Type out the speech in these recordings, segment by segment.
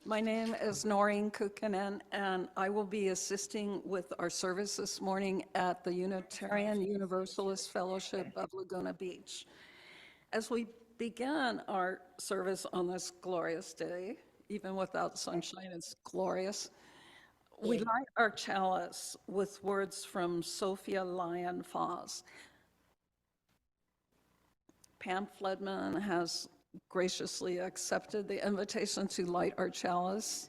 My name is Noreen Kukkonen, and I will be assisting with our service this morning at the Unitarian Universalist Fellowship of Laguna Beach. As we begin our service on this glorious day, even without sunshine, it's glorious, we light our chalice with words from Sophia Lyon Foss. Pam Flodman has graciously accepted the invitation to light our chalice.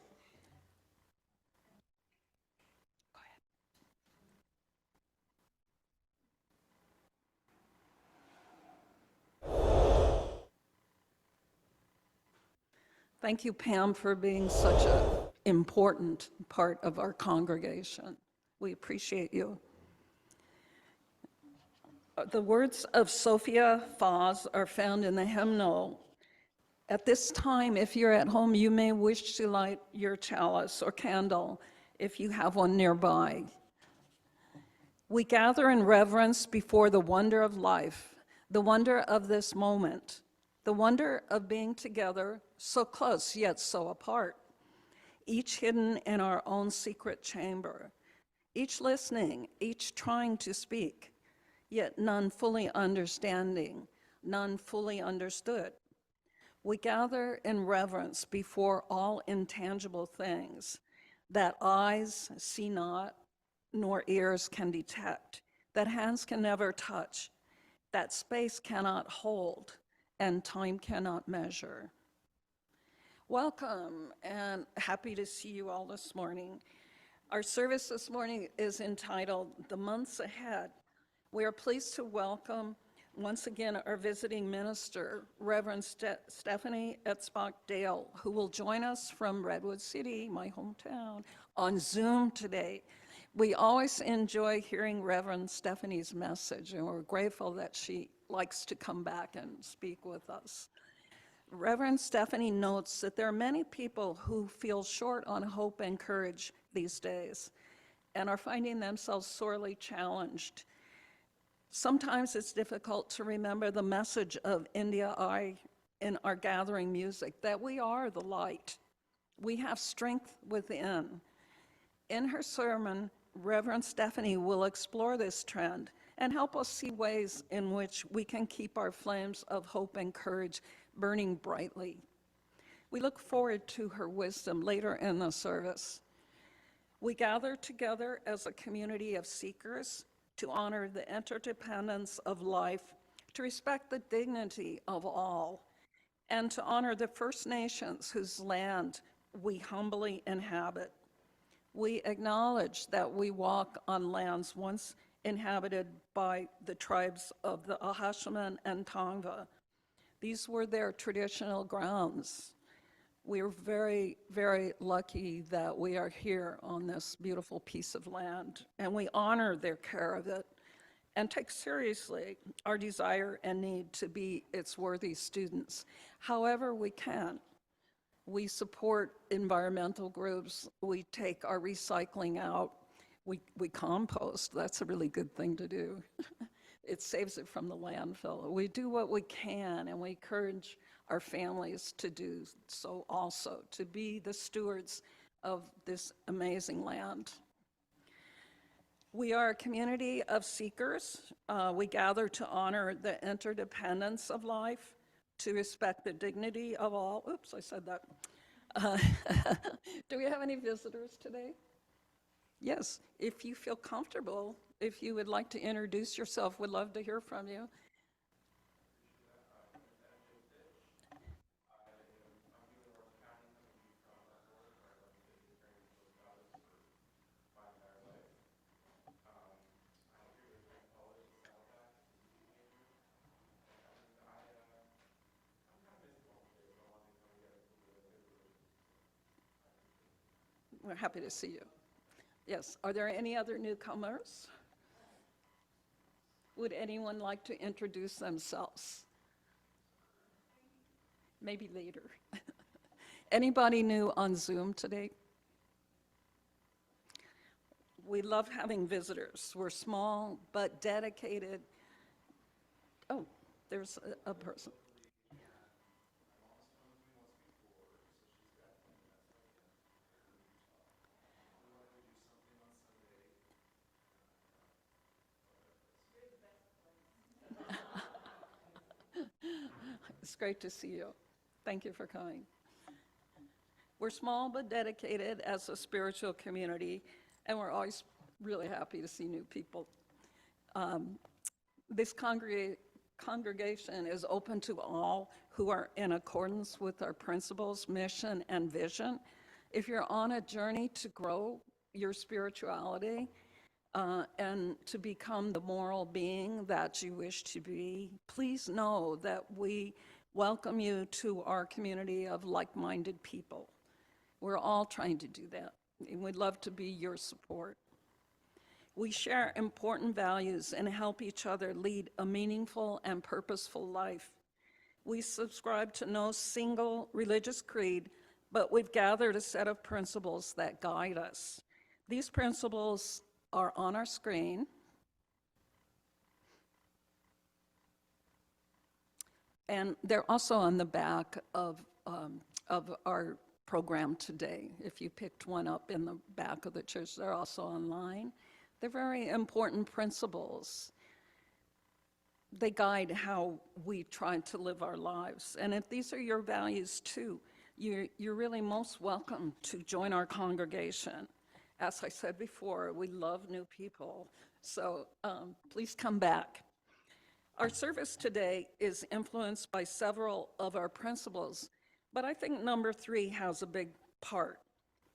Thank you, Pam, for being such an important part of our congregation. We appreciate you. The words of Sophia Foss are found in the hymnal. At this time, if you're at home, you may wish to light your chalice or candle if you have one nearby. We gather in reverence before the wonder of life, the wonder of this moment, the wonder of being together, so close yet so apart, each hidden in our own secret chamber, each listening, each trying to speak, yet none fully understanding, none fully understood. We gather in reverence before all intangible things that eyes see not, nor ears can detect, that hands can never touch, that space cannot hold, and time cannot measure. Welcome, and happy to see you all this morning. Our service this morning is entitled The Months Ahead. We are pleased to welcome once again our visiting minister, Reverend Stefanie Etzbach-Dale, who will join us from Redwood City, my hometown, on Zoom today. We always enjoy hearing Reverend Stefanie's message, and we're grateful that she likes to come back and speak with us. Reverend Stefanie notes that there are many people who feel short on hope and courage these days and are finding themselves sorely challenged. Sometimes it's difficult to remember the message of India Eye in our gathering music, that we are the light. We have strength within. In her sermon, Reverend Stefanie will explore this trend and help us see ways in which we can keep our flames of hope and courage burning brightly. We look forward to her wisdom later in the service. We gather together as a community of seekers to honor the interdependence of life, to respect the dignity of all, and to honor the First Nations whose land we humbly inhabit. We acknowledge that we walk on lands once inhabited by the tribes of the Ahashiman and Tongva. These were their traditional grounds. We're very, very lucky that we are here on this beautiful piece of land, and we honor their care of it and take seriously our desire and need to be its worthy students. However we can. We support environmental groups. We take our recycling out. We compost. That's a really good thing to do. It saves it from the landfill. We do what we can, and we encourage our families to do so also, to be the stewards of this amazing land. We are a community of seekers. We gather to honor the interdependence of life, to respect the dignity of all. Oops, I said that. Do we have any visitors today? Yes, if you feel comfortable, if you would like to introduce yourself, we'd love to hear from you. We're happy to see you. Yes, are there any other newcomers? Would anyone like to introduce themselves? Maybe later. Anybody new on Zoom today? We love having visitors. We're small but dedicated. Oh, there's a person. It's great to see you. Thank you for coming. We're small but dedicated as a spiritual community, and we're always really happy to see new people. This congregation is open to all who are in accordance with our principles, mission, and vision. If you're on a journey to grow your spirituality and to become the moral being that you wish to be, please know that we welcome you to our community of like-minded people. We're all trying to do that, and we'd love to be your support. We share important values and help each other lead a meaningful and purposeful life. We subscribe to no single religious creed, but we've gathered a set of principles that guide us. These principles are on our screen. And they're also on the back of our program today. If you picked one up in the back of the church, they're also online. They're very important principles. They guide how we try to live our lives. And if these are your values too, you're really most welcome to join our congregation. As I said before, we love new people, so please come back. Our service today is influenced by several of our principles, but I think number 3 has a big part.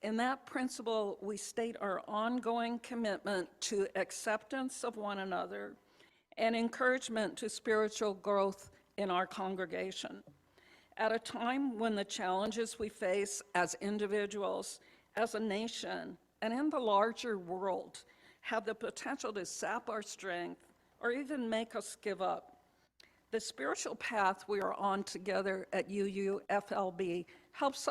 In that principle, we state our ongoing commitment to acceptance of one another and encouragement to spiritual growth in our congregation. At a time when the challenges we face as individuals, as a nation, and in the larger world have the potential to sap our strength or even make us give up, the spiritual path we are on together at UUFLB helps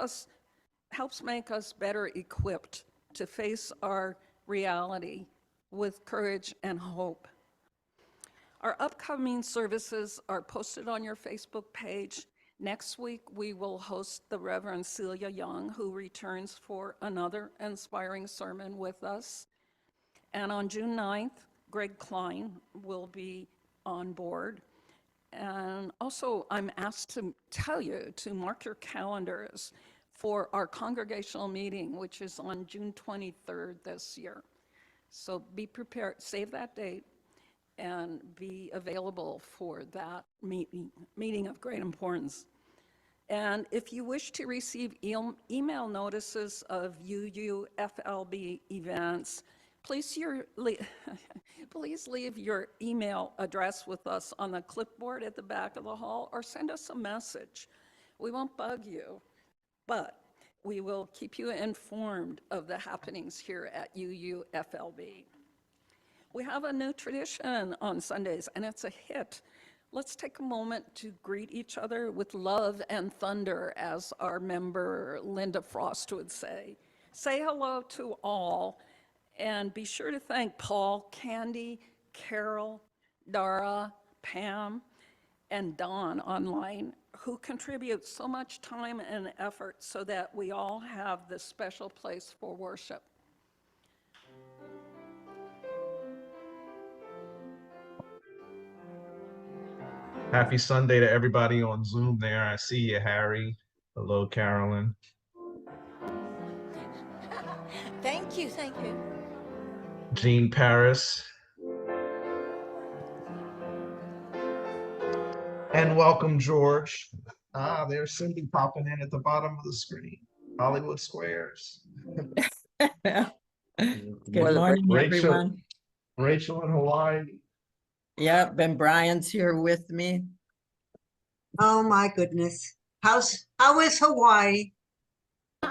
make us better equipped to face our reality with courage and hope. Our upcoming services are posted on your Facebook page. Next week, we will host the Reverend Celia Young, who returns for another inspiring sermon with us. And on June 9th, Greg Klein will be on board. And also, I'm asked to tell you to mark your calendars for our congregational meeting, which is on June 23rd this year. So be prepared, save that date, and be available for that meeting of great importance. And if you wish to receive email notices of UUFLB events, please leave your email address with us on the clipboard at the back of the hall, or send us a message. We won't bug you, but we will keep you informed of the happenings here at UUFLB. We have a new tradition on Sundays, and it's a hit. Let's take a moment to greet each other with love and thunder, as our member Linda Frost would say. Say hello to all, and be sure to thank Paul, Candy, Carole, Dara, Pam, and Dawn online, who contribute so much time and effort so that we all have this special place for worship. Happy Sunday to everybody on Zoom there. I see you, Harry. Hello, Carolyn. Thank you, thank you. Jean Paris. And welcome, George. There's Cindy popping in at the bottom of the screen. Hollywood Squares. Good morning, everyone. Rachel in Hawaii. Yep, and Brian's here with me. Oh my goodness. How is Hawaii?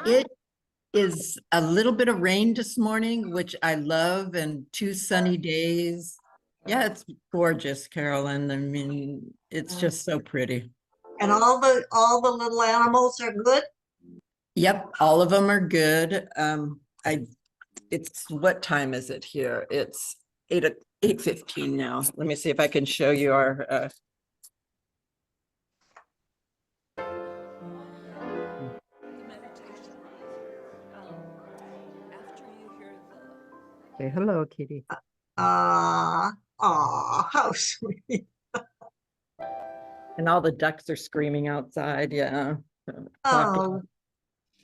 It is a little bit of rain this morning, which I love, and 2 sunny days. Yeah, it's gorgeous, Carolyn. I mean, it's just so pretty. And all the little animals are good? Yep, all of them are good. It's what time is it here? It's 8:15 now. Let me see if I can show you our say hello, Kitty. How sweet. And all the ducks are screaming outside, yeah. Oh,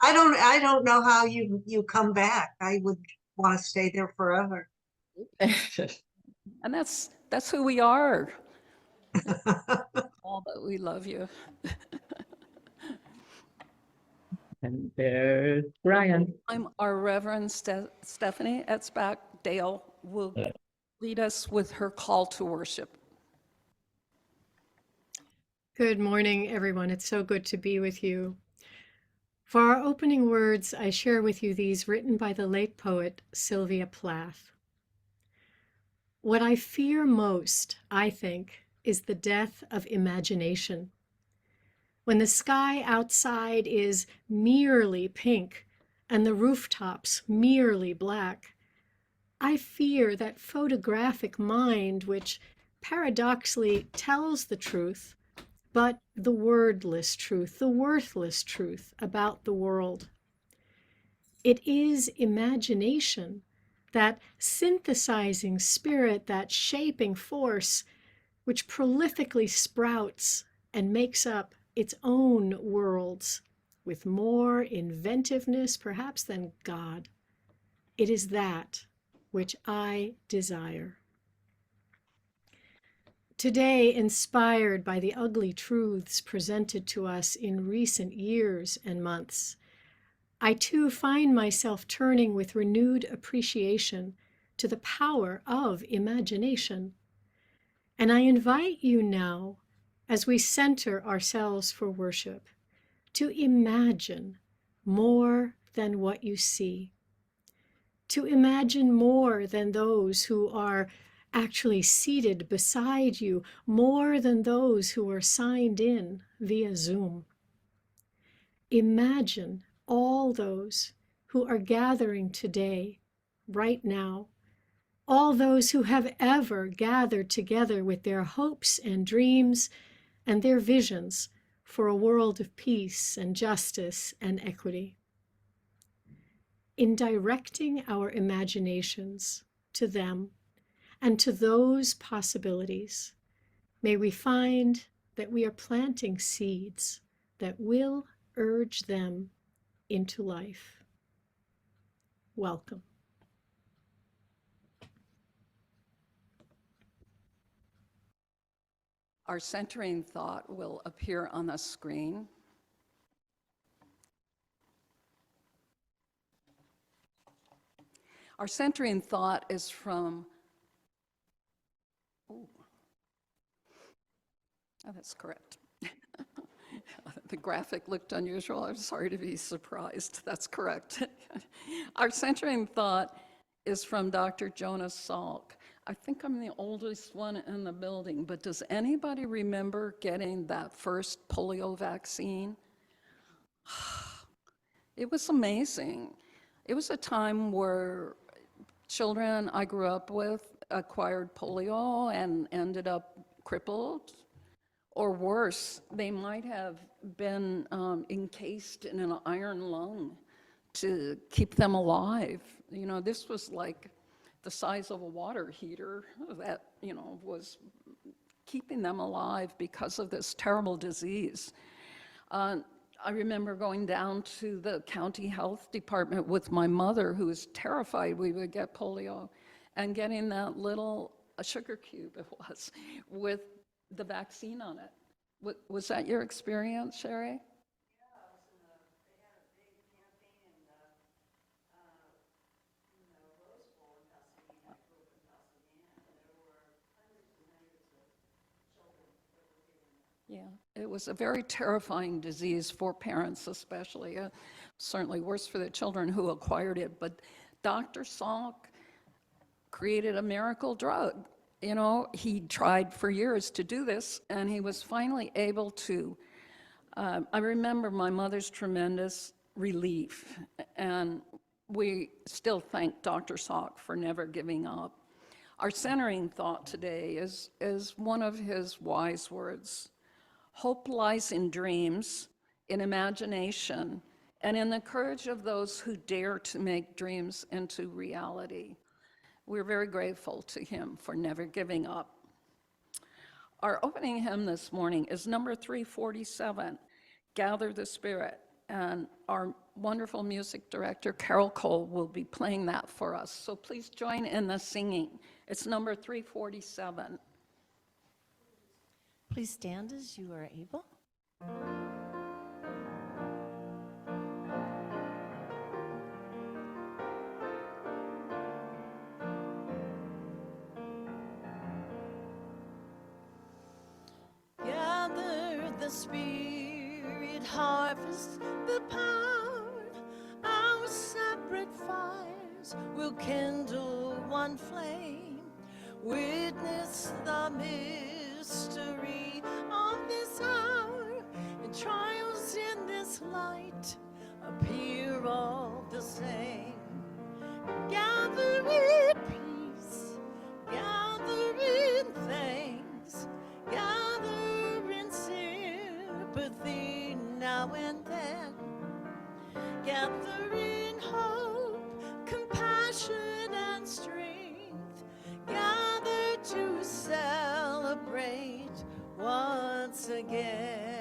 I don't know how you come back. I would want to stay there forever. And that's who we are. All that we love you. And there's Brian. Our Reverend Stefanie Etzbach-Dale will lead us with her call to worship. Good morning, everyone. It's so good to be with you. For our opening words, I share with you these written by the late poet Sylvia Plath. What I fear most, I think, is the death of imagination. When the sky outside is merely pink and the rooftops merely black, I fear that photographic mind which paradoxically tells the truth, but the wordless truth, the worthless truth about the world. It is imagination, that synthesizing spirit, that shaping force, which prolifically sprouts and makes up its own worlds with more inventiveness, perhaps, than God. It is that which I desire. Today, inspired by the ugly truths presented to us in recent years and months, I too find myself turning with renewed appreciation to the power of imagination. And I invite you now, as we center ourselves for worship, to imagine more than what you see, to imagine more than those who are actually seated beside you, more than those who are signed in via Zoom. Imagine all those who are gathering today, right now, all those who have ever gathered together with their hopes and dreams and their visions for a world of peace and justice and equity. In directing our imaginations to them and to those possibilities, may we find that we are planting seeds that will urge them into life. Welcome. Our centering thought will appear on the screen. Our centering thought is from, oh, that's correct. The graphic looked unusual. I'm sorry to be surprised. That's correct. Our centering thought is from Dr. Jonas Salk. I think I'm the oldest one in the building, but does anybody remember getting that first polio vaccine? It was amazing. It was a time where children I grew up with acquired polio and ended up crippled, or worse, they might have been encased in an iron lung to keep them alive. You know, this was like the size of a water heater that, you know, was keeping them alive because of this terrible disease. I remember going down to the county health department with my mother, who was terrified we would get polio, and getting that little sugar cube, it was, with the vaccine on it. Was that your experience, Sherry? Yeah, it was a very terrifying disease for parents especially, certainly worse for the children who acquired it. But Dr. Salk created a miracle drug. You know, he tried for years to do this, and he was finally able to. I remember my mother's tremendous relief, and we still thank Dr. Salk for never giving up. Our centering thought today is one of his wise words. Hope lies in dreams, in imagination, and in the courage of those who dare to make dreams into reality. We're very grateful to him for never giving up. Our opening hymn this morning is number 347, Gather the Spirit. And our wonderful music director, Carole, will be playing that for us. So please join in the singing. It's number 347. Please stand as you are able. Gather the Spirit, harvest the power. Our separate fires will kindle one flame. Witness the mystery of this hour, and trials in this light appear all the same. Gather in peace, gather in thanks, gather in sympathy now and then. Gather in hope, compassion and strength, gather to celebrate once again.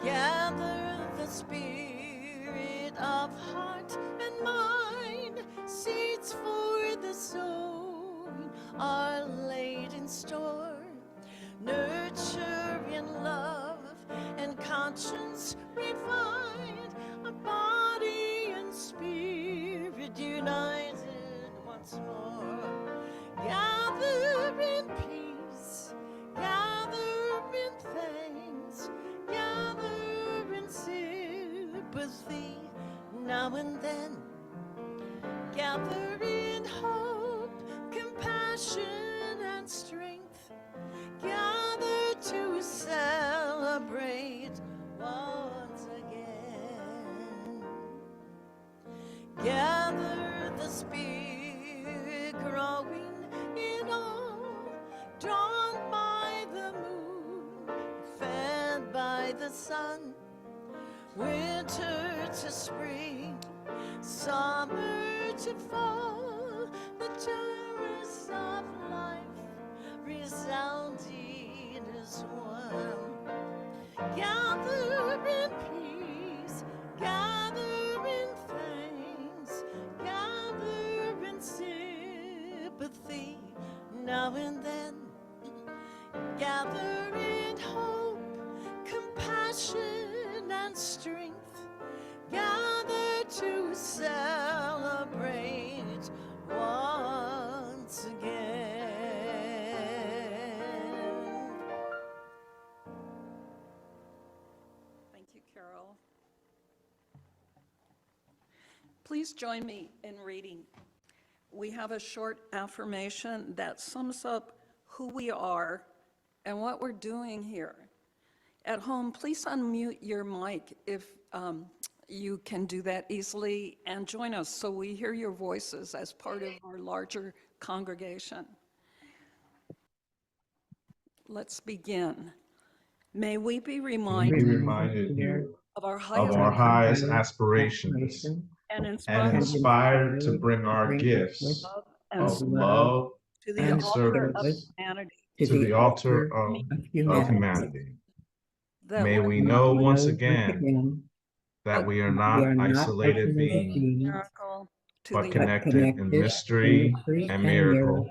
Gather the spirit of heart and mind, seeds for the sowing are laid in store. Nurture in love and conscience refined, a body and spirit united once more. Gather in peace, gather in thanks, gather in sympathy now and then. Gather in hope, compassion and strength, gather to celebrate once again. Gather the spirit growing in all, drawn by the moon, fed by the sun. Winter to spring, summer to fall, the chorus of life resounding as one. Gather in peace, gather in thanks, gather in sympathy now and then. Gather in hope, compassion and strength, gather to celebrate once again. Thank you, Carole. Please join me in reading. We have a short affirmation that sums up who we are and what we're doing here. At home, please unmute your mic if you can do that easily, and join us so we hear your voices as part of our larger congregation. Let's begin. May we be Be reminded reminded here of our of our highest aspirations and and inspired inspired to bring our gifts love and of love to the and altar of service humanity, to the altar of humanity. that May we know once again that we are not isolated beings, miracle to but the connected in mystery and miracle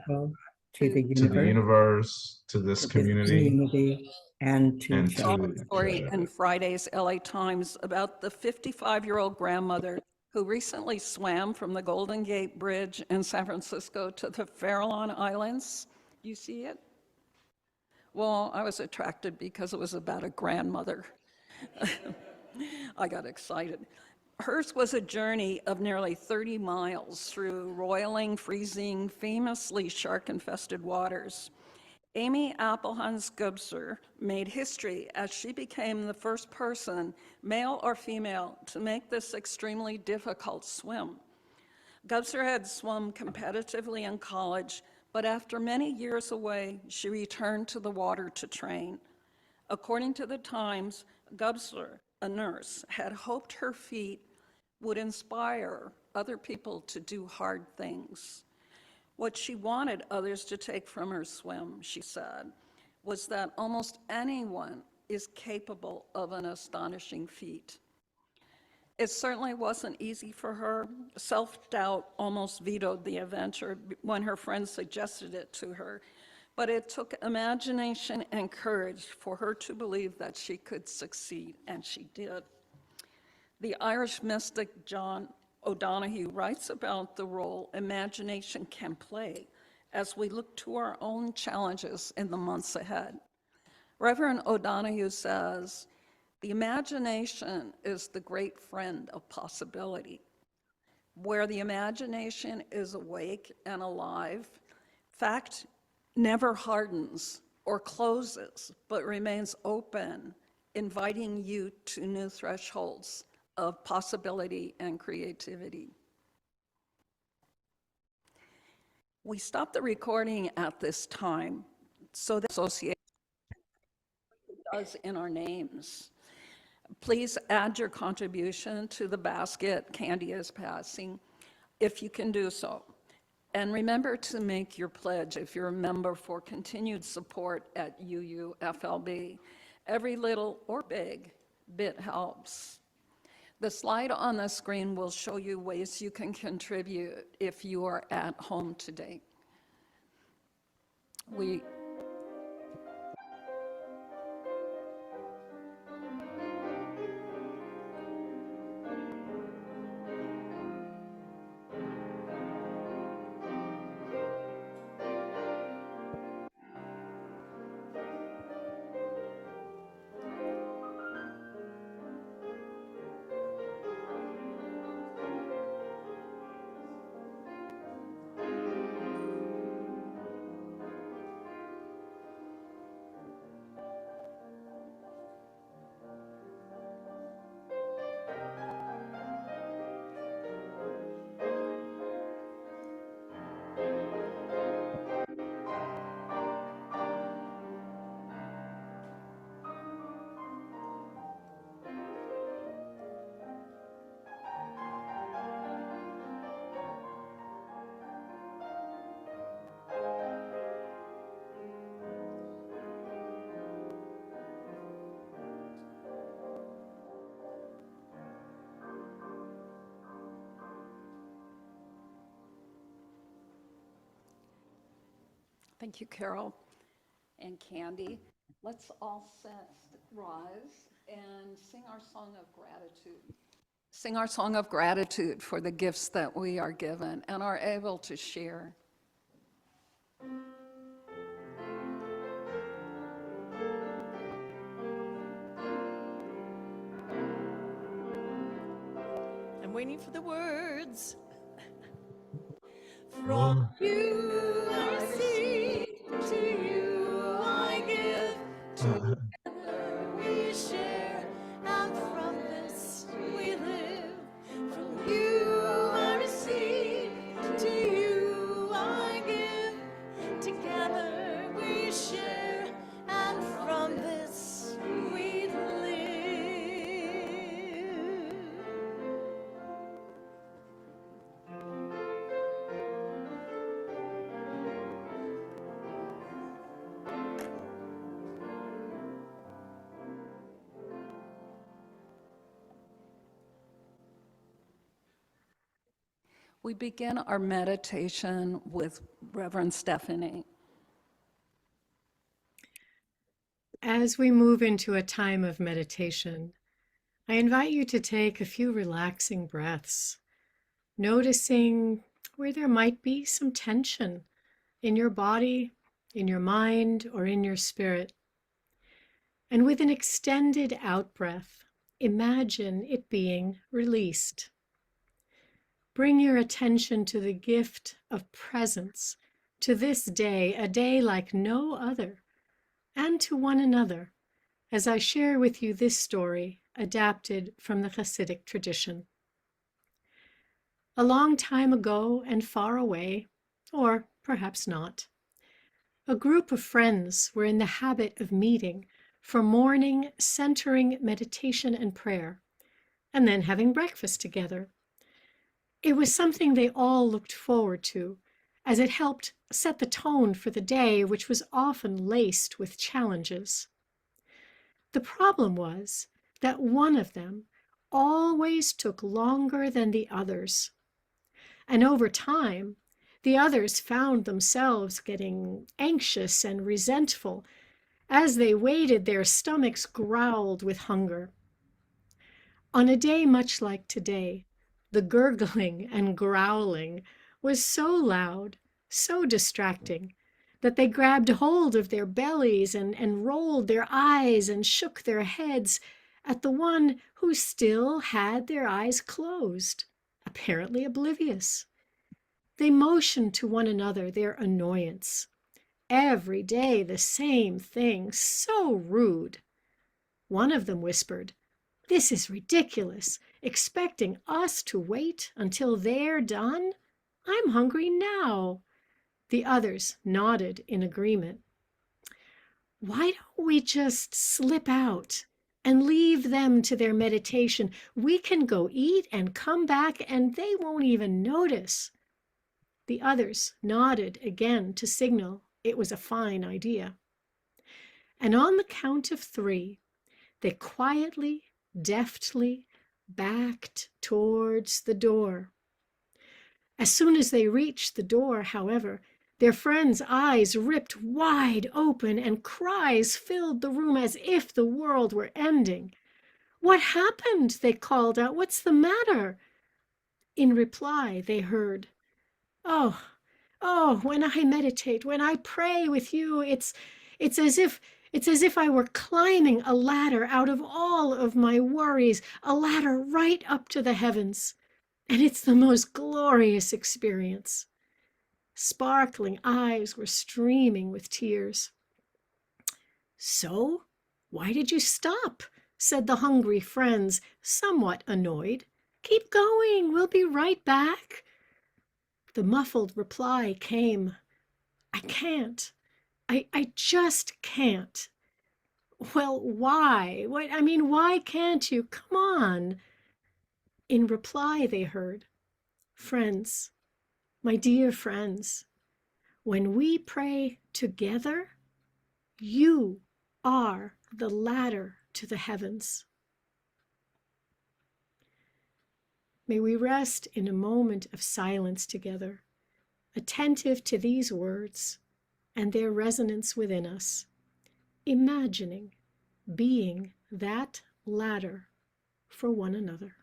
to the to the universe, universe, to this community, and to and each saw other. a story in Friday's LA Times about the 55-year-old grandmother who recently swam from the Golden Gate Bridge in San Francisco to the Farallon Islands. You see it? Well, I was attracted because it was about a grandmother. I got excited. Hers was a journey of nearly 30 miles through roiling, freezing, famously shark-infested waters. Amy Appelhans Gubser made history as she became the first person, male or female, to make this extremely difficult swim. Gubser had swum competitively in college, but after many years away, she returned to the water to train. According to the Times, Gubser, a nurse, had hoped her feat would inspire other people to do hard things. What she wanted others to take from her swim, she said, was that almost anyone is capable of an astonishing feat. It certainly wasn't easy for her. Self-doubt almost vetoed the adventure when her friends suggested it to her, but it took imagination and courage for her to believe that she could succeed, and she did. The Irish mystic John O'Donoghue writes about the role imagination can play as we look to our own challenges in the months ahead. Reverend O'Donoghue says, "The imagination is the great friend of possibility. Where the imagination is awake and alive, fact never hardens or closes, but remains open, inviting you to new thresholds of possibility and creativity." We stopped the recording at this time so that association does in our names. Please add your contribution to the basket Candy is passing, if you can do so. And remember to make your pledge if you're a member for continued support at UUFLB. Every little or big bit helps. The slide on the screen will show you ways you can contribute if you are at home today. Thank you, Carol and Candy. Let's all rise and sing our song of gratitude. Sing our song of gratitude for the gifts that we are given and are able to share. I'm waiting for the words. From you I receive, to you I give, together we share, and from this we live. From you I receive, to you I give, together we share, and from this we live. We begin our meditation with Reverend Stefanie. As we move into a time of meditation, I invite you to take a few relaxing breaths, noticing where there might be some tension in your body, in your mind, or in your spirit. And with an extended out breath, imagine it being released. Bring your attention to the gift of presence, to this day, a day like no other, and to one another, as I share with you this story adapted from the Hasidic tradition. A long time ago and far away, or perhaps not, a group of friends were in the habit of meeting for morning centering meditation and prayer, and then having breakfast together. It was something they all looked forward to, as it helped set the tone for the day, which was often laced with challenges. The problem was that one of them always took longer than the others. And over time, the others found themselves getting anxious and resentful. As they waited, their stomachs growled with hunger. On a day much like today, the gurgling and growling was so loud, so distracting, that they grabbed hold of their bellies and rolled their eyes and shook their heads at the one who still had their eyes closed, apparently oblivious. They motioned to one another their annoyance. Every day the same thing, so rude. One of them whispered, "This is ridiculous, expecting us to wait until they're done. I'm hungry now." The others nodded in agreement. "Why don't we just slip out and leave them to their meditation? We can go eat and come back and they won't even notice." The others nodded again to signal it was a fine idea. And on the count of 3, they quietly, deftly backed towards the door. As soon as they reached the door, however, their friends' eyes ripped wide open and cries filled the room as if the world were ending. "What happened?" they called out. "What's the matter?" In reply, they heard, "Oh, when I meditate, when I pray with you, it's as if I were climbing a ladder out of all of my worries, a ladder right up to the heavens. And it's the most glorious experience." Sparkling eyes were streaming with tears. "So, why did you stop?" said the hungry friends, somewhat annoyed. "Keep going, we'll be right back." The muffled reply came, "I can't. I just can't." "Well, why? Why can't you? Come on." In reply, they heard, "Friends, my dear friends, when we pray together, you are the ladder to the heavens." May we rest in a moment of silence together, attentive to these words and their resonance within us, imagining being that ladder for one another.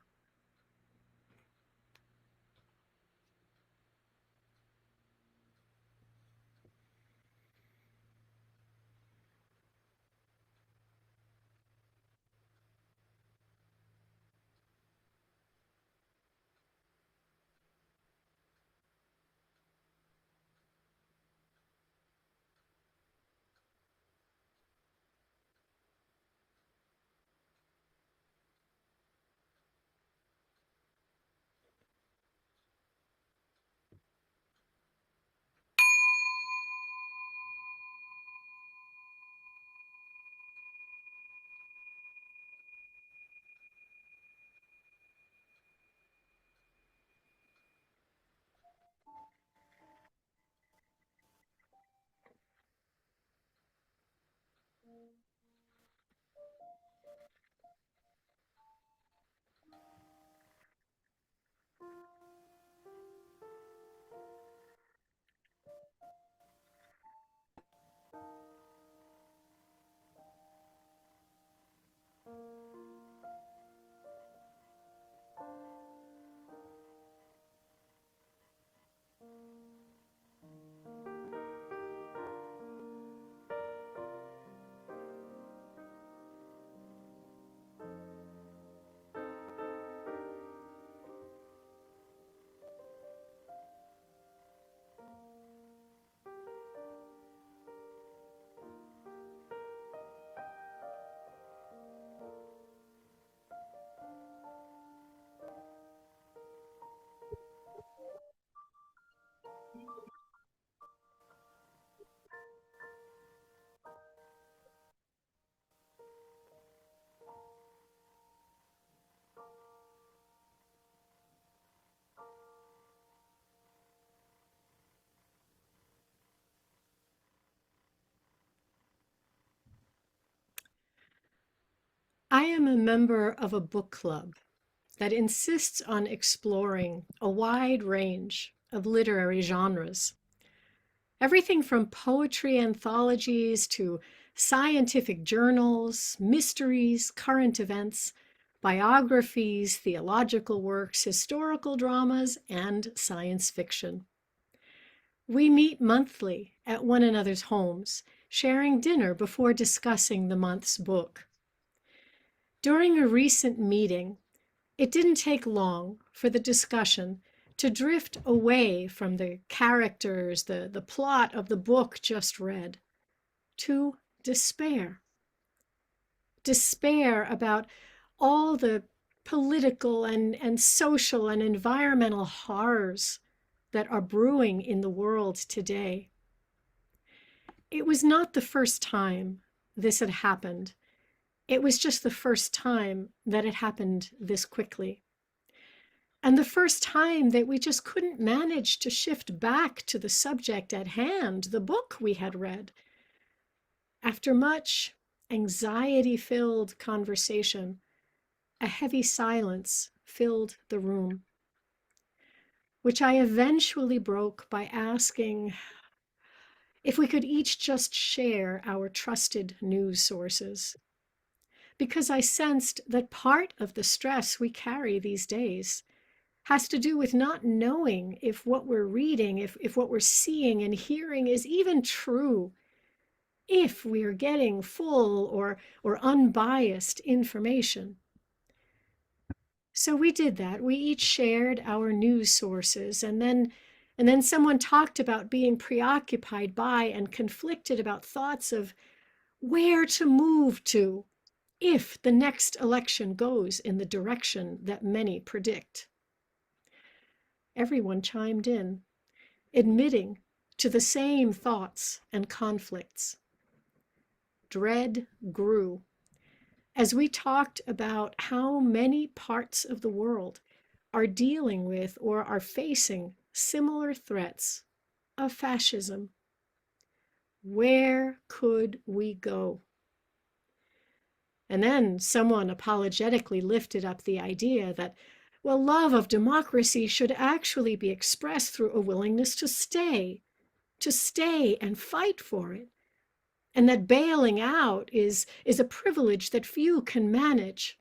I am a member of a book club that insists on exploring a wide range of literary genres. Everything from poetry anthologies to scientific journals, mysteries, current events, biographies, theological works, historical dramas, and science fiction. We meet monthly at one another's homes, sharing dinner before discussing the month's book. During a recent meeting, it didn't take long for the discussion to drift away from the characters, the plot of the book just read, to despair. Despair about all the political and social and environmental horrors that are brewing in the world today. It was not the first time this had happened. It was just the first time that it happened this quickly. And the first time that we just couldn't manage to shift back to the subject at hand, the book we had read. After much anxiety-filled conversation, a heavy silence filled the room, which I eventually broke by asking if we could each just share our trusted news sources. Because I sensed that part of the stress we carry these days has to do with not knowing if what we're reading, if what we're seeing and hearing is even true, if we are getting full or unbiased information. So we did that. We each shared our news sources, and then someone talked about being preoccupied by and conflicted about thoughts of where to move to if the next election goes in the direction that many predict. Everyone chimed in, admitting to the same thoughts and conflicts. Dread grew as we talked about how many parts of the world are dealing with or are facing similar threats of fascism. Where could we go? And then someone apologetically lifted up the idea that, well, love of democracy should actually be expressed through a willingness to stay and fight for it. And that bailing out is a privilege that few can manage,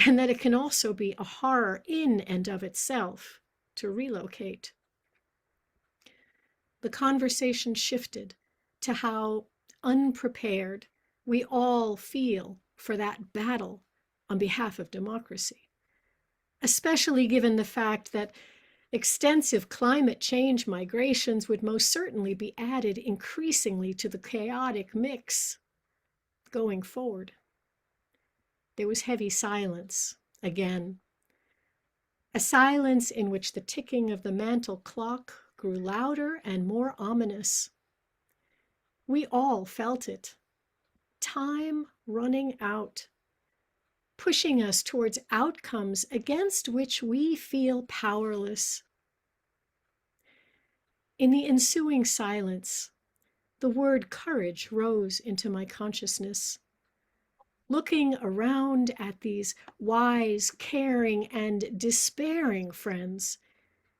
and that it can also be a horror in and of itself to relocate. The conversation shifted to how unprepared we all feel for that battle on behalf of democracy, especially given the fact that extensive climate change migrations would most certainly be added increasingly to the chaotic mix going forward. There was heavy silence again, a silence in which the ticking of the mantle clock grew louder and more ominous. We all felt it. Time running out, pushing us towards outcomes against which we feel powerless. In the ensuing silence, the word courage rose into my consciousness. Looking around at these wise, caring, and despairing friends,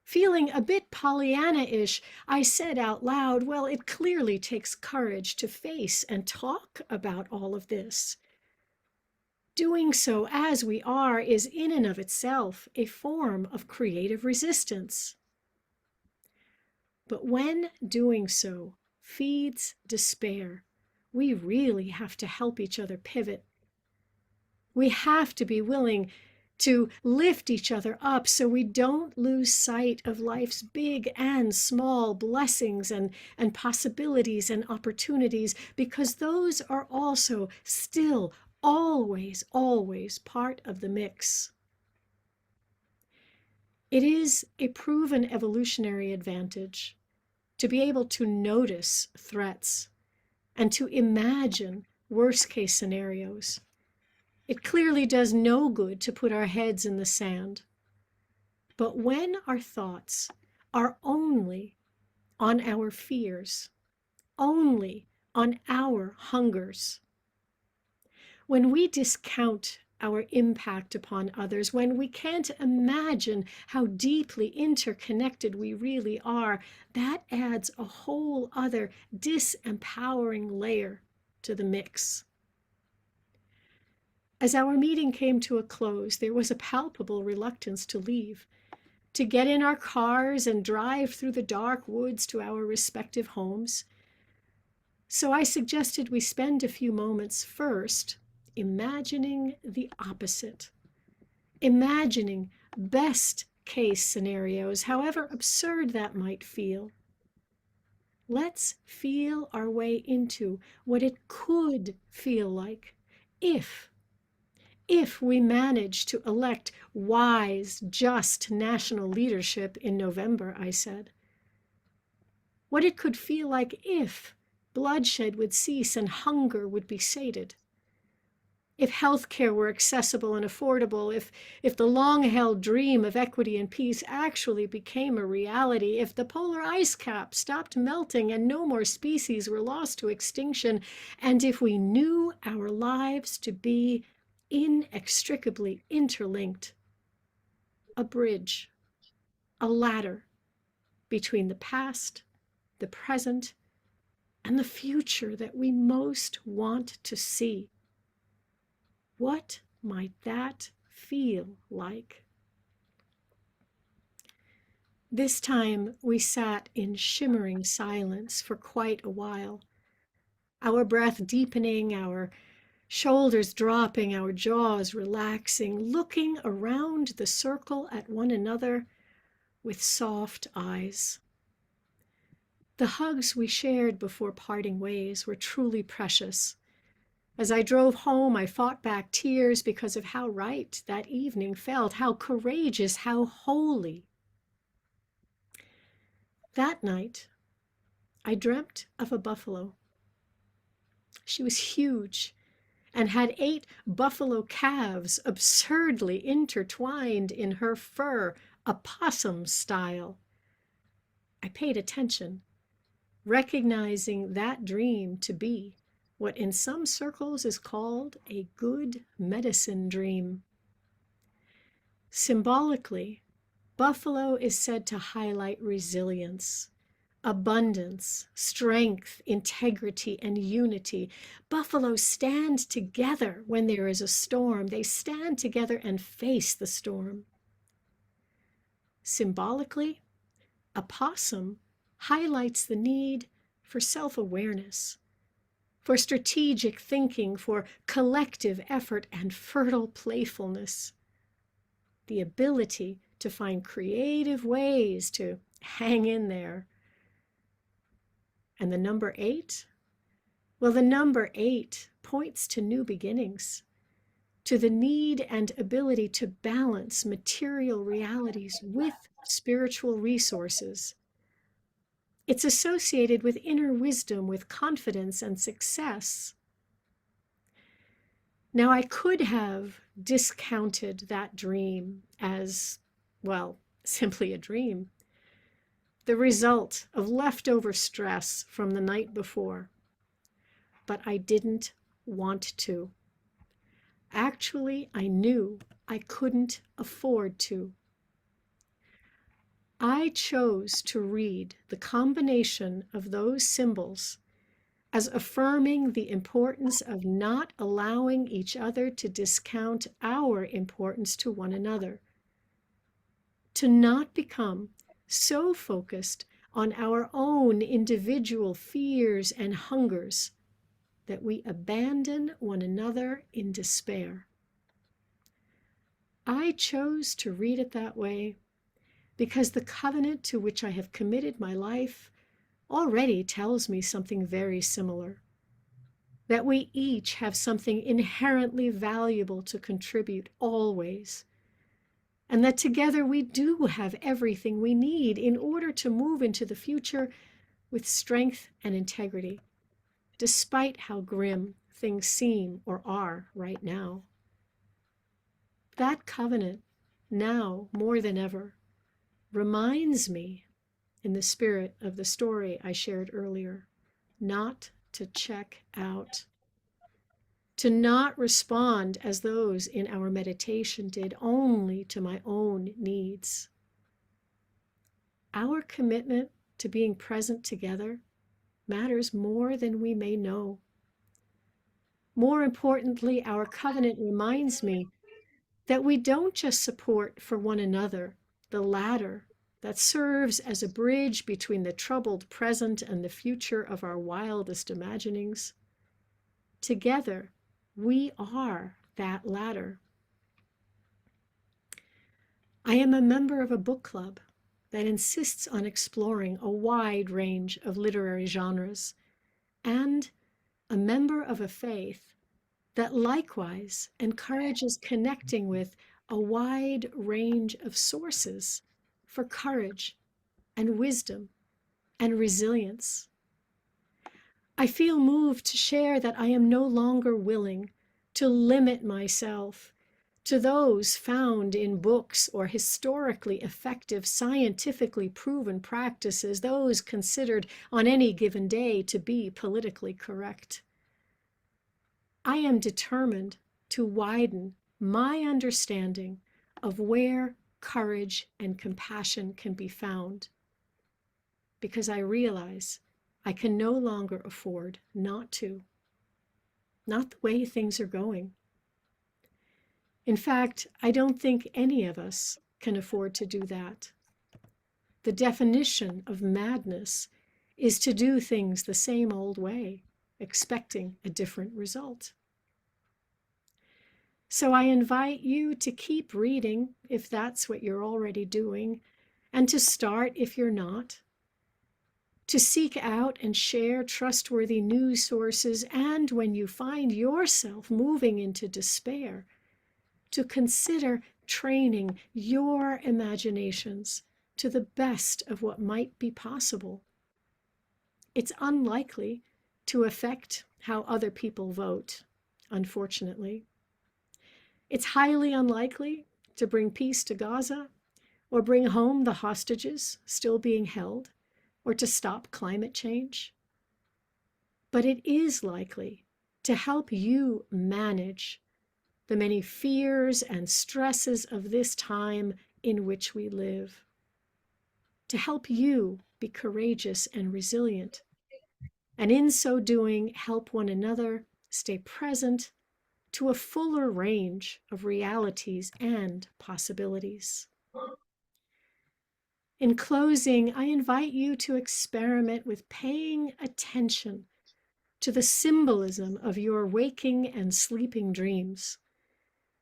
feeling a bit Pollyanna-ish, I said out loud, well, it clearly takes courage to face and talk about all of this. Doing so as we are is in and of itself a form of creative resistance. But when doing so feeds despair, we really have to help each other pivot. We have to be willing to lift each other up so we don't lose sight of life's big and small blessings and possibilities and opportunities, because those are also still always part of the mix. It is a proven evolutionary advantage to be able to notice threats and to imagine worst-case scenarios. It clearly does no good to put our heads in the sand. But when our thoughts are only on our fears, only on our hungers, when we discount our impact upon others, when we can't imagine how deeply interconnected we really are, that adds a whole other disempowering layer to the mix. As our meeting came to a close, there was a palpable reluctance to leave, to get in our cars and drive through the dark woods to our respective homes. So I suggested we spend a few moments first imagining the opposite, imagining best case scenarios, however absurd that might feel. Let's feel our way into what it could feel like if we manage to elect wise, just national leadership in November, I said. What it could feel like if bloodshed would cease and hunger would be sated. If healthcare were accessible and affordable, if the long-held dream of equity and peace actually became a reality, if the polar ice cap stopped melting and no more species were lost to extinction, and if we knew our lives to be inextricably interlinked, a bridge, a ladder between the past, the present, and the future that we most want to see. What might that feel like? This time we sat in shimmering silence for quite a while, our breath deepening, our shoulders dropping, our jaws relaxing, looking around the circle at one another with soft eyes. The hugs we shared before parting ways were truly precious. As I drove home, I fought back tears because of how right that evening felt, how courageous, how holy. That night, I dreamt of a buffalo. She was huge and had 8 buffalo calves absurdly intertwined in her fur, opossum style. I paid attention, recognizing that dream to be what in some circles is called a good medicine dream. Symbolically, buffalo is said to highlight resilience, abundance, strength, integrity, and unity. Buffalo stand together when there is a storm. They stand together and face the storm. Symbolically, a possum highlights the need for self-awareness, for strategic thinking, for collective effort and fertile playfulness. The ability to find creative ways to hang in there. And the number 8? Well, the number 8 points to new beginnings, to the need and ability to balance material realities with spiritual resources. It's associated with inner wisdom, with confidence and success. Now, I could have discounted that dream as, well, simply a dream, the result of leftover stress from the night before. But I didn't want to. Actually, I knew I couldn't afford to. I chose to read the combination of those symbols as affirming the importance of not allowing each other to discount our importance to one another, to not become so focused on our own individual fears and hungers that we abandon one another in despair. I chose to read it that way because the covenant to which I have committed my life already tells me something very similar, that we each have something inherently valuable to contribute always, and that together we do have everything we need in order to move into the future with strength and integrity, despite how grim things seem or are right now. That covenant, now more than ever, reminds me, in the spirit of the story I shared earlier, not to check out. to not respond as those in our meditation did, only to my own needs. Our commitment to being present together matters more than we may know. More importantly, our covenant reminds me that we don't just support for one another the ladder that serves as a bridge between the troubled present and the future of our wildest imaginings. Together, we are that ladder. I am a member of a book club that insists on exploring a wide range of literary genres, and a member of a faith that likewise encourages connecting with a wide range of sources for courage and wisdom and resilience. I feel moved to share that I am no longer willing to limit myself to those found in books or historically effective, scientifically proven practices, those considered on any given day to be politically correct. I am determined to widen my understanding of where courage and compassion can be found, because I realize I can no longer afford not to, not the way things are going. In fact, I don't think any of us can afford to do that. The definition of madness is to do things the same old way, expecting a different result. So I invite you to keep reading if that's what you're already doing, and to start if you're not, to seek out and share trustworthy news sources, and when you find yourself moving into despair, to consider training your imaginations to the best of what might be possible. It's unlikely to affect how other people vote, unfortunately. It's highly unlikely to bring peace to Gaza, or bring home the hostages still being held, or to stop climate change. But it is likely to help you manage the many fears and stresses of this time in which we live, to help you be courageous and resilient, and in so doing, help one another stay present to a fuller range of realities and possibilities. In closing, I invite you to experiment with paying attention to the symbolism of your waking and sleeping dreams,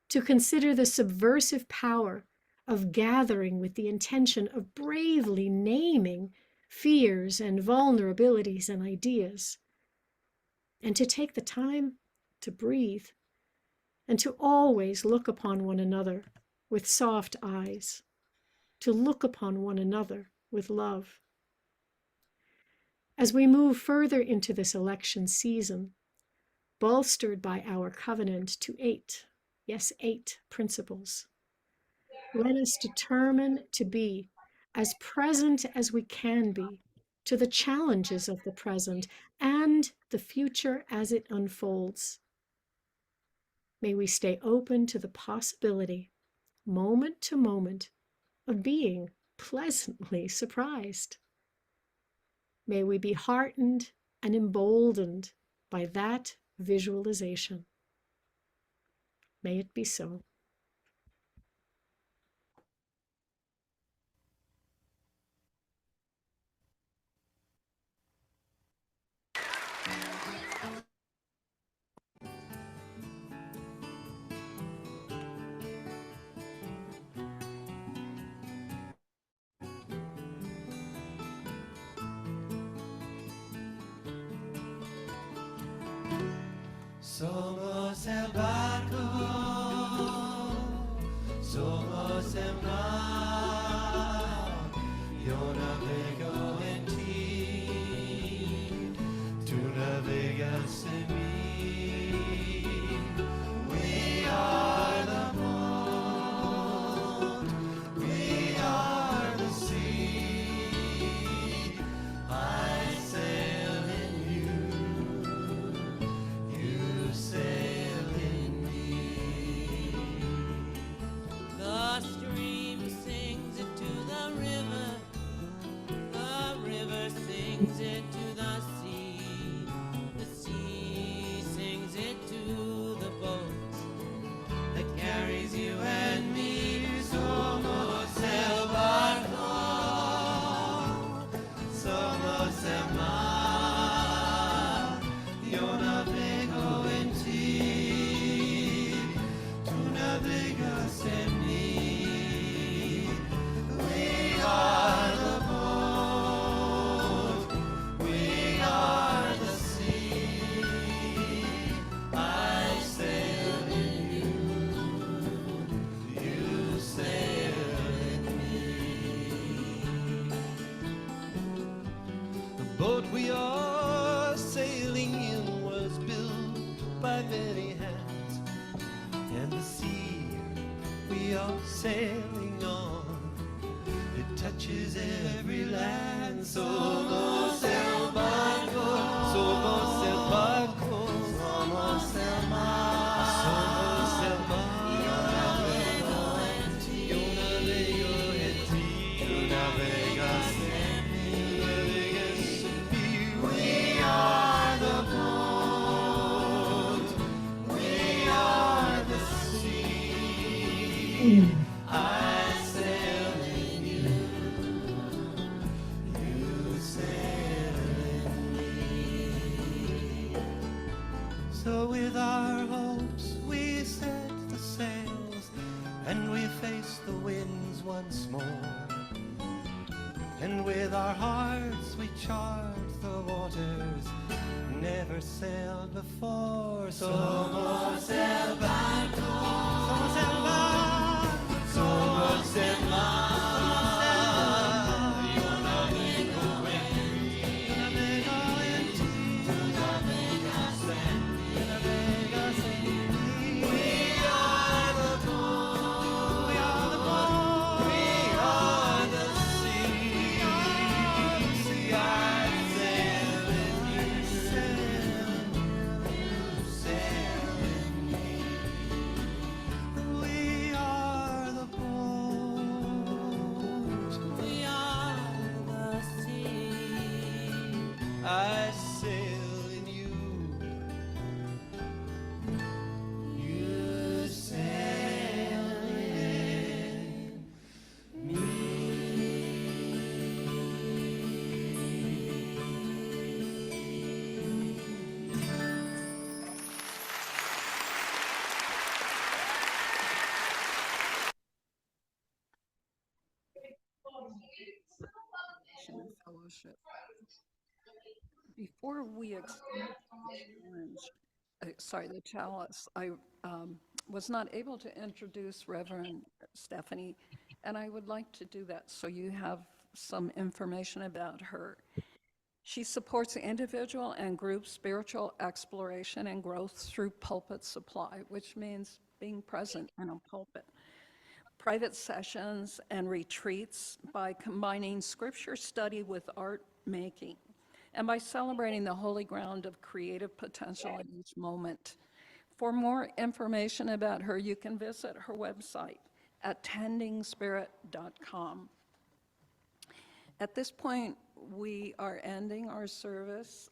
to consider the subversive power of gathering with the intention of bravely naming fears and vulnerabilities and ideas, and to take the time to breathe, and to always look upon one another with soft eyes, to look upon one another with love. As we move further into this election season, bolstered by our covenant to 8 principles, let us determine to be as present as we can be to the challenges of the present and the future as it unfolds. May we stay open to the possibility, moment to moment, of being pleasantly surprised. May we be heartened and emboldened by that visualization. May it be so. Somos el barco, somos el mar, yo navego en ti, tú navegas en mí. We are the boat, we are the sea, I sail in you, you sail So with our hopes we set the sails, and we face the winds once more. And with our hearts we chart the waters never sailed before. Somos el barco, somos el barco, somos el mar. Yo navego en ti, yo navego en ti, tú navegas en mí, tú navegas en mí. We are the boat, we are the boat, we are the sea. I sail in you, sail in me. We are the boat, we are the sea. I sail in you, you sail in me. Fellowship. Before we extend the chalice, I was not able to introduce Reverend Stefanie, and I would like to do that so you have some information about her. She supports individual and group spiritual exploration and growth through pulpit supply, which means being present in a pulpit, private sessions and retreats by combining scripture study with art making, and by celebrating the holy ground of creative potential in each moment. For more information about her, you can visit her website at tendingspirit.com. At this point, we are ending our service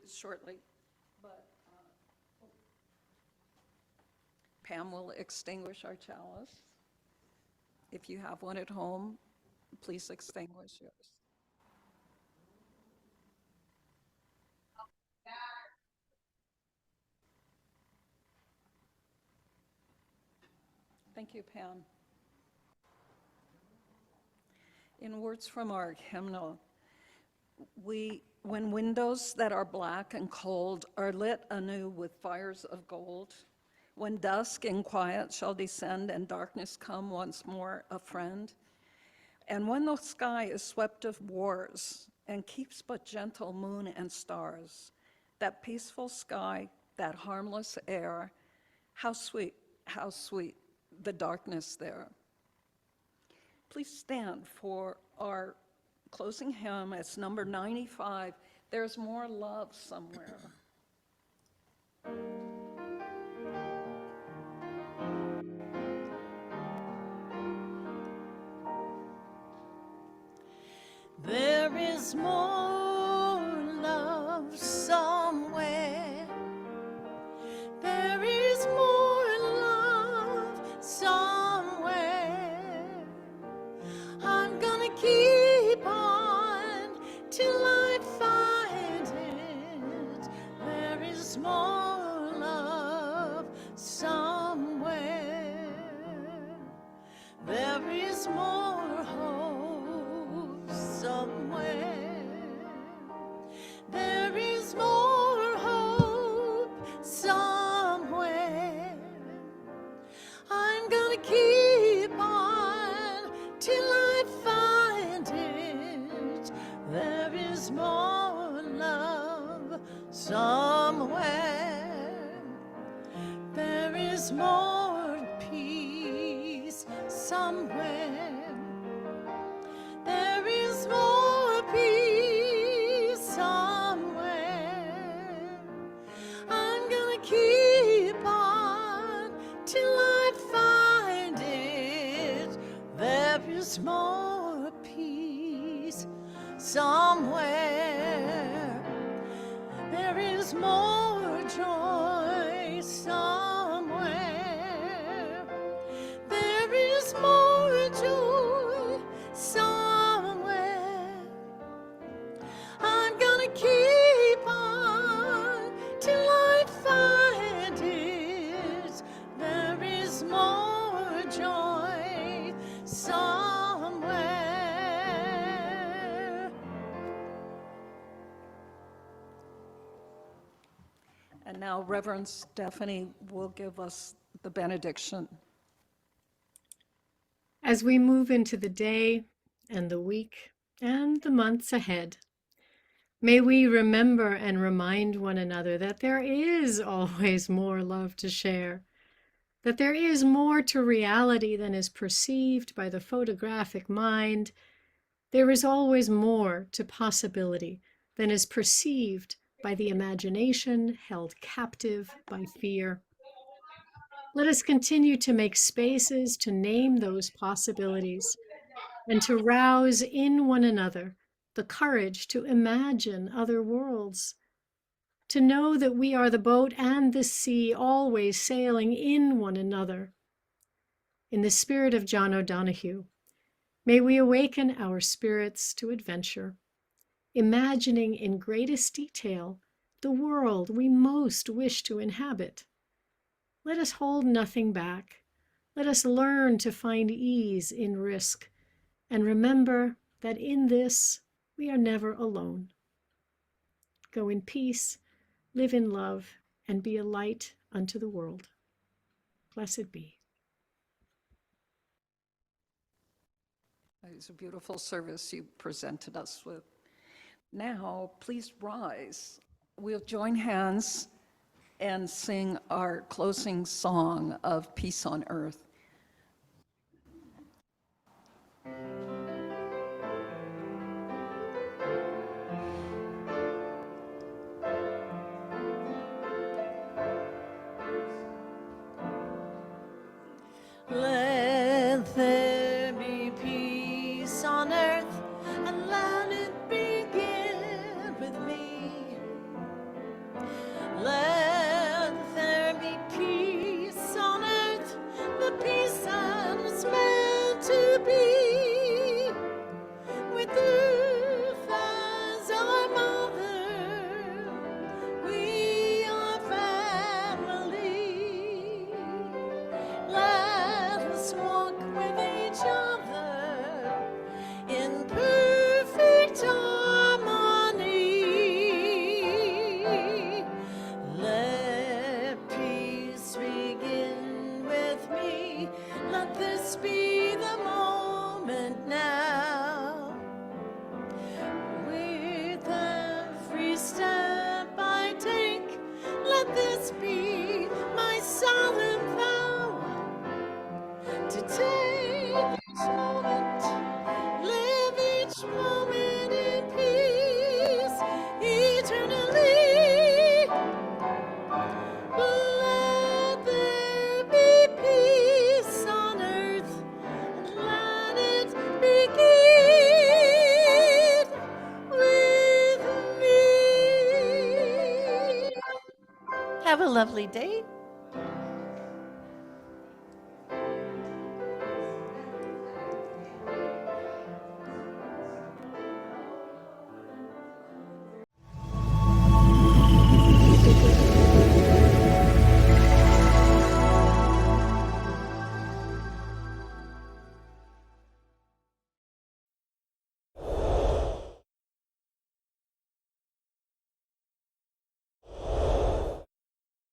shortly, but Pam will extinguish our chalice. If you have one at home, please extinguish yours. Thank you, Pam. In words from our hymnal, when windows that are black and cold are lit anew with fires of gold, when dusk and quiet shall descend and darkness come once more a friend, and when the sky is swept of wars and keeps but gentle moon and stars, that peaceful sky, that harmless air, how sweet the darkness there. Please stand for our closing hymn. It's number 95, There's More Love Somewhere. There is more love somewhere. There is more love somewhere. I'm gonna keep on till I find it. There is more love somewhere. There is more hope somewhere. There is more hope somewhere. I'm gonna keep on till I find it. There is more love somewhere. There is more peace somewhere. There is more peace somewhere. I'm gonna keep on till I find it. There is more peace somewhere. There is more joy somewhere. There is more joy somewhere. I'm gonna keep on till I find And now Reverend Stefanie will give us the benediction. As we move into the day and the week and the months ahead, may we remember and remind one another that there is always more love to share, that there is more to reality than is perceived by the photographic mind. There is always more to possibility than is perceived by the imagination held captive by fear. Let us continue to make spaces to name those possibilities and to rouse in one another the courage to imagine other worlds, to know that we are the boat and the sea always sailing in one another. In the spirit of John O'Donohue, may we awaken our spirits to adventure, imagining in greatest detail the world we most wish to inhabit. Let us hold nothing back. Let us learn to find ease in risk and remember that in this we are never alone. Go in peace, live in love, and be a light unto the world. Blessed be. It's a beautiful service you presented us with. Now, please rise. We'll join hands and sing our closing song of Peace on Earth. Let there be peace on earth, and let it begin with me. Let there be peace on earth, the peace that is meant to be. With earth as our mother, we are family. Let us walk with each other in perfect harmony. Let peace begin with me. Let this be the moment now. With every step I take, let this be my solemn vow. To take each moment, live each moment in peace eternally. Let there be peace on earth, and let it begin with me. Have a lovely day.